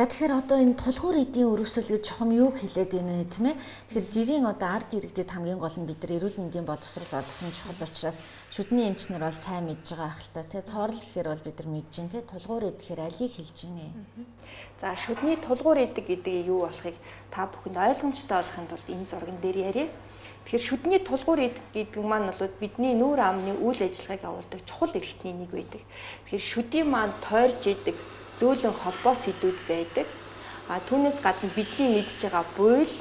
За тэгэхээр одоо энэ тулгуур эдийн өрөвсөл гэж чухам юу хэлээд байна вэ, тийм ээ? Тэгэхээр жирийн одоо ард иргэдэд хамгийн гол нь бид нар эрүүл мэндийн боловсрол олох нь чухал учраас шүдний эмч нар бол сайн мэдж байгаа ах л та, тийм. Цорл гэхээр бол бид нар мэдж байна, тийм. Тулгуур эд гэхээр алийг хэлж байна. За шүдний тулгуур эдэг гэдэг юу болохыг та бүхэнд ойлгомжтой болохын тулд энэ зурган дээр яриа. Тэгэхээр шүдний тулгуур эдэг гэдэг маань бол бидний нүүр амны үйл ажиллагааг явуулдаг чухал эрхтний нэг байдаг. Тэгэхээр шүдийн маань тойрж идэг зөөлөн холбоо сэдвүүд байдаг. Түүнээс гадна бидний мэдж байгаа буйл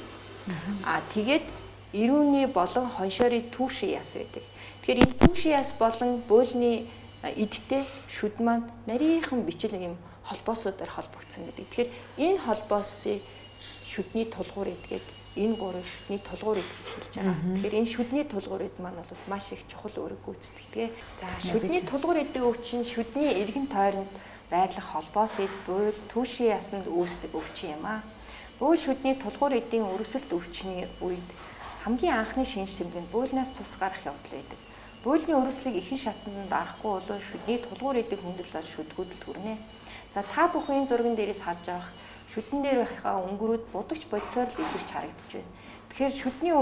тэгээд эрүүний болон хоншорын түүшийн яс байдаг. Тэгэхээр энэ түүшийн яс болон буйлны эдтэй шүд маань нарийнхан бичил юм холбоосуудаар холбогдсон гэдэг. Тэгэхээр энэ холбоосыг шүдний тулгуур эд гэдэг энэ гурван шүдний тулгуур эд гэж хэлж байгаа. Тэгэхээр энэ шүдний тулгуур эд маань бол маш их чухал үүрэг гүйцэтгэдэг. За шүдний тулгуур эдийн өвчин шүдний эргэн тойронд байрлах холбоос эд буйл түүшийн ясанд үүсдэг өвчин юм аа. Буйл шүдний тулгуур эдийн өрөвсөлт өвчний үед хамгийн анхны шинж тэмдэг нь буйлнаас цус гарах явдал байдаг. Буйлны өрөвслийг ихэнх шатанд арахгүй бол шүдний тулгуур эдийн хүндэл бол шүдгүүдэл хүрнэ. За та бүхэн энэ зурган дээрээс харж байгаа шүдэн дээр байхаа өнгөрүүд будагч бодисоор л илэрч харагдаж байна. Тэгэхээр шүдний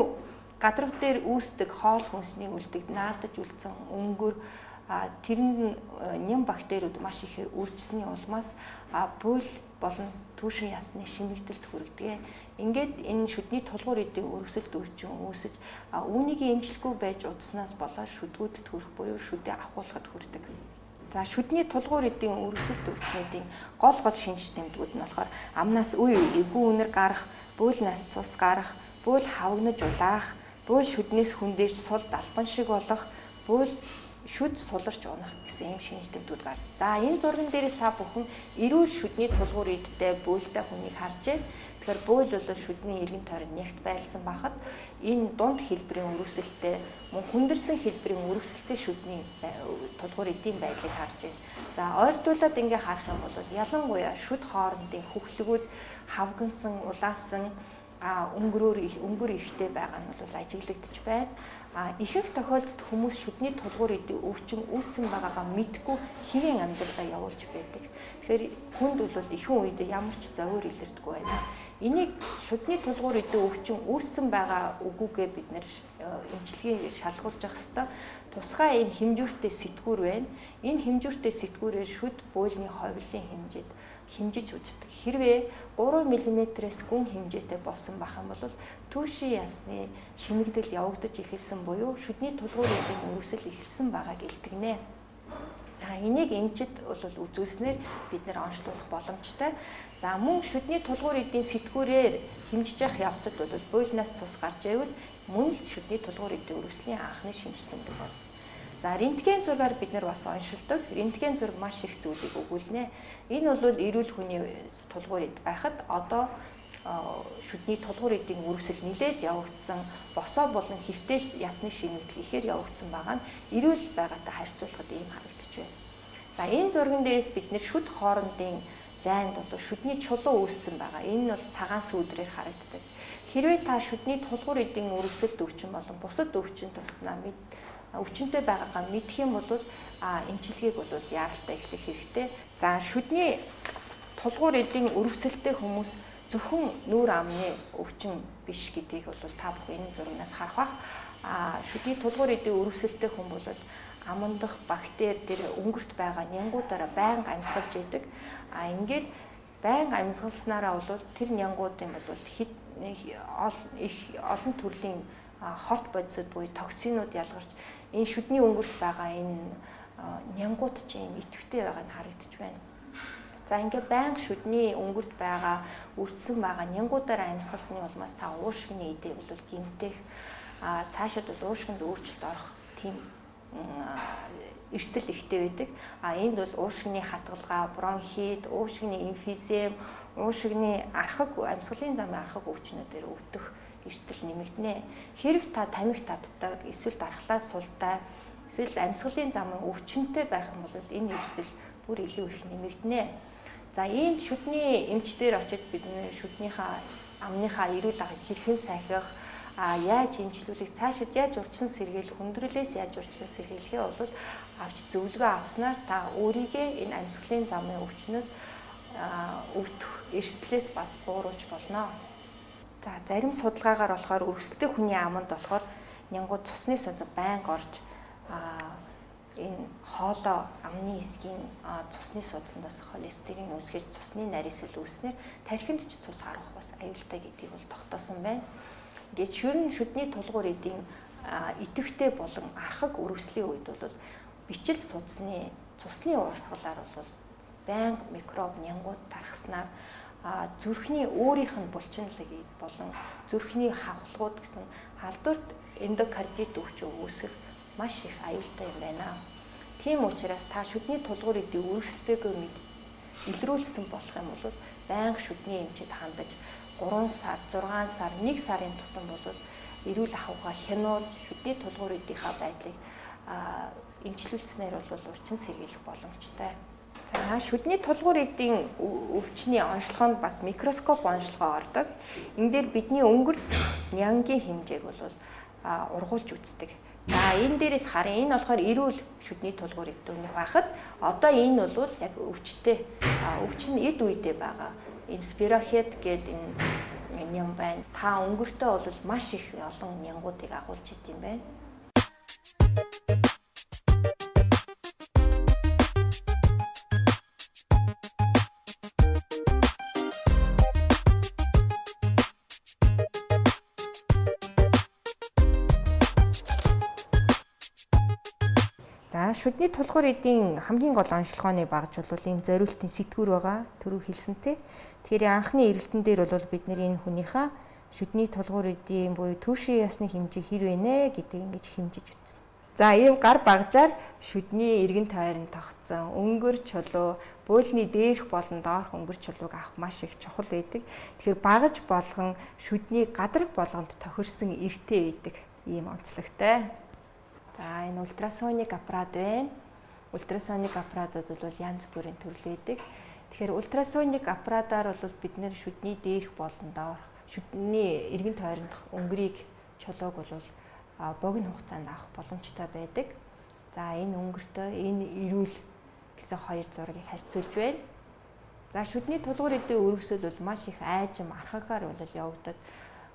гадарга дээр үүсдэг хоол хүнсний үлдэгд наадаж үлдсэн өнгөр тэрэнд ням бактериуд маш ихээр үржсэний улмаас буйл болон түүшин ясны шимэгдэлд хүргэдэг. Ингээд энэ шүдний тулгуур эдийн өрөвсөлт өвчин үүсэж үүнийг эмчлэхгүй байж удснаас болоод шүдгүүдэлд хүрэх буюу шүдээ ахуулахад хүрдэг. За шүдний тулгуур эдийн өрөвсөлт өвчнүүдийн гол шинж тэмдгүүд нь болохоор амнаас үе эвгүй үнэр гарах, буйлнаас цус гарах, буйл хавгнаж улаах, буйл шүднээс хүндээж сул далбан шиг болох, буйл шүд суларч унах гэсэн юм шинж тэмдгүүд гарна. За энэ зурган дээрээс та бүхэн эрүүл шүдний тулгуур эдтэй буйлтай хүнийг харж байна. Тэгэхээр буйл бол шүдний эргэн тойронд нягт байрласан байхад энэ дунд хэлбэрийн өрөвсөлттэй мөн хүндэрсэн хэлбэрийн өрөвсөлттэй шүдний тулгуур эдийн байдлыг харж байна. За ойртуулаад ингээ харах юм бол ялангуяа шүд хоорондын хөвхлөгүүд хавгансан, улаасан өнгөр ихтэй байгаа нь бол ажиглагдчих байна. Ихэнх тохиолдолд хүмүүс шүдний тулгуур эдийн өвчин үүссэн байгаагаа мэдгүй хэвийн амьдралаа явуулж байдаг. Тэгэхээр хүнд бол ихэнх үед ямар ч зовир илэрдэггүй байна. Энийг шүдний тулгуур эдийн өвчин үүссэн байгаа үгүйгээ бид нэр эмчилгээ шалгуулж явах ёстой. Тусгай энэ хэмжүүртэй сэтгүүр байна. Энэ хэмжүүртэй сэтгүүрээр шүд буйлны ховлын хэмжээд хэмжиж үздэг. Хэрвээ 3 мм-ээс гүн хэмжээтэй болсон байх юм бол түүшийн ясны шимэгдэл явагдаж эхэлсэн буюу шүдний тулгуур эдийн өрөвсөл эхэлсэн байгааг илтгэнэ. За энийг эмчид бол үзүүлснээр бид нэр онцлуулах боломжтой. За мөн шүдний тулгуур эдийн сэтгүүрээр хэмжиж явах явцад бол буйлнаас цус гарч ивэл мөн л шүдний тулгуур эдийн өрөвслийн анхны шинж тэмдэг байна. За рентген зургаар бид нар бас оншилдог. Рентген зураг маш их зүйлийг өгүүлнэ. Энэ бол эрүүл хүний тулгуур эд байхад одоо шүдний тулгуур эдийн өрөвсөл нэлээд явагдсан, босоо болон хэвтэй ясны шимэгдэл ихээр явагдсан байгаа нь эрүүл байгаатай харьцуулахад ийм харагдаж байна. За энэ зурган дээрээс бид нэр шүд хоорондын зайд бол шүдний чулуу үүссэн байгаа. Энэ нь бол цагаан сүүдрээр харагддаг. Хэрвээ та шүдний тулгуур эдийн өрөвсөлт өвчин болон бусад өвчин туснаа өвчнөд байгаагаа мэдэх юм бол эмчилгээг бол яаралтай эхлэх хэрэгтэй. За шүдний тулгуур эдийн өрөвсөлттэй хүмүүс зөвхөн нүүр амны өвчин биш гэдгийг бол та бүхэн энэ зургаас харах бах. Шүдний тулгуур эдийн өрөвсөлттэй хүн бол амандах бактери тэр өнгөрт байгаа нянгуудаараа байнга амьсгалж идэг. Ингээд байнга амьсгалснараа бол тэр нянгуудын бол их олон төрлийн хорт бодисод буюу токсинууд ялгарч энэ шүдний өнгөрт байгаа энэ нянгууд чинь идэвхтэй байгаа нь харагдаж байна. За ингээд байнга шүдний өнгөрт байгаа үрдсэн байгаа нянгуудаараа амьсгалсны улмаас та уушгины эдээ бол гэмтэх цаашид бол уушгинд өөрчлөлт орох тийм эрсдэл ихтэй байдаг. Энд бол уушгины хатгалгаа, бронхит, уушгины эмфизем, уушгины архаг амьсгалын замын архаг өвчнүүдээр өвдөх эрсдэл нэмэгдэнэ. Хэрв та тамхи татдаг, эсвэл дархлаас султай, эсвэл амьсгалын замын өвчнөд байх юм бол энэ эрсдэл бүр илүү их нэмэгдэнэ. За ийм шүдний эмчдэр очиж бид шүднийхээ амныхаа эрүүл ахыг хэрхэн сахих, яаж эмчлүүлэх, цаашид яаж урьдчилан сэргийлэх, хүндрэлээс яаж урьдчилан сэргийлэхээ бол авч зөвлөгөө авснаар та өөрийгөө энэ амьсгалын замын өвчнөд өвдөх эрсдлээс бас бууруулж болно. За зарим судалгаагаар болохоор өрсөлдөг хүний аманд болохоор нянгууд цусны сунц байнга орж энэ хоолой амны эсгийн цусны судсандаас холестерин үүсгэж цусны нарийсэл үүснээр тархинд ч цус харах бас аюултай гэдгийг бол тогтоосон байна. Ингээд шүрэн шүдний тулгуур эдийн идэвхтэй болон архаг үргэлжлийн үед бол бичил судасны цусны урсгалаар бол байнга микроб нянгууд тархснаар зүрхний өөрийнх нь булчинлаг болон зүрхний хавхлагууд гэсэн халдварт эндокардит өвчин үүсэх маш их аюултай юм байна. Тийм учраас та шүдний тулгуур эдийн үргэлжлэлтэйг илрүүлсэн болох юм бол байнга шүдний эмчэд хандаж 3 сар, 6 сар, 1 сарын тутам бол эрүүл ахуйгаа хянууд шүдний тулгуур эдийнхаа байдлыг эмчлүүлснээр бол урьдчилан сэргийлэх боломжтой. За шүдний тулгуур эдийн өвчний онцлогоонд бас микроскоп онцлогоо ордог. Энэ дээр бидний өнгөрт нянгийн хэмжээг бол ургуулж үздэг. За энэ дээрээс харин энэ болохоор эрүүл шүдний тулгуур эдийн байхад одоо энэ бол яг өвчтэй өвчин эд үедээ байгаа. Энэ спирохет гэдэг энэ ням байна. Та өнгөртөө бол маш их олон нянгуудыг агуулж идэм байна. За шүдний тулгуур эдийн хамгийн гол онцлогооны багж бол ийм зориултын сэтгүүр байгаа. Түрүү хэлсэнтэй. Тэгэхээр анхны эрэлтэн дээр бол бид энэ хүнийхээ шүдний тулгуур эдийн буюу түүшийн ясны хэмжээ хэр вэ нэ гэдэг ингэж хэмжиж үзсэн. За ийм гар багжаар шүдний эргэн тойронд тогтсон өнгөр чулуу, бөөлний дээрх болон доорх өнгөр чулууг авах маш их чухал байдаг. Тэгэхээр багаж болгон шүдний гадарг болгонд тохирсон эртэй байдаг ийм онцлогтой. За энэ ультрасоник аппарат байна. Ультрасоник аппаратууд бол янз бүрийн төрөл байдаг. Тэгэхээр ультрасоник аппаратаар бол бид нэр шүдний дээрх болон доорх шүдний эргэн тойрондох өнгөрийг чулууг бол богино хугацаанд авах боломжтой байдаг. За энэ өнгөртөө энэ эрүүл гэсэн хоёр зургийг харьцуулж байна. За шүдний тулгуур эдийн өргөсөл бол маш их айжим архагаар бол явагдаад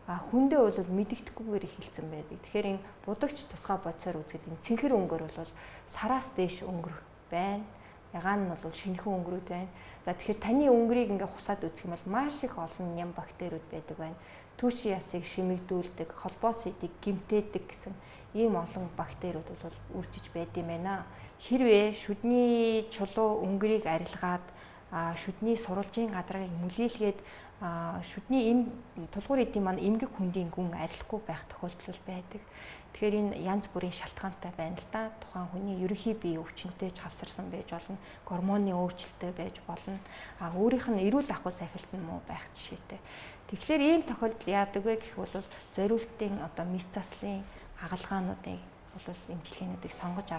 хүндээ бол мэдэгдэхгүйгээр эхэлсэн байдаг. Тэгэхээр энэ будагч тусгай бодисоор үзэхэд энэ цэнхэр өнгөр бол сараас дээш өнгөр байна. Ягаан нь бол шинэхэн өнгөрүүд байна. За тэгэхээр таны өнгөрийг ингээ хусаад үзэх юм бол маш их олон ням бактериуд байдаг байна. Түүшийн ясыг шимэгдүүлдэг, холбоос эдийг гэмтээдэг гэсэн ийм олон бактериуд бол үржиж байд юм байна. Хэрвээ шүдний чулуу өнгөрийг арилгаад шүдний сурвалжийн гадаргыг мүлээлгээд шүдний эм тулгуур эдийн маань эмгэг хүндийн гүн арилахгүй байх тохиолдол байдаг. Тэгэхээр энэ янз бүрийн шалтгаантай байна л да. Тухайн хүний ерөнхий бие өвчнөд хавсарсан байж болно, гормоны өөрчлөлттэй байж болно. Өөрийнх нь эрүүл ахуй сахилт нь муу байх жишээтэй. Тэгэхээр ийм тохиолдол яадаг вэ гэх бол зориултын одоо мэс заслын хагалгаануудыг бол эмчилгээнүүдийг сонгож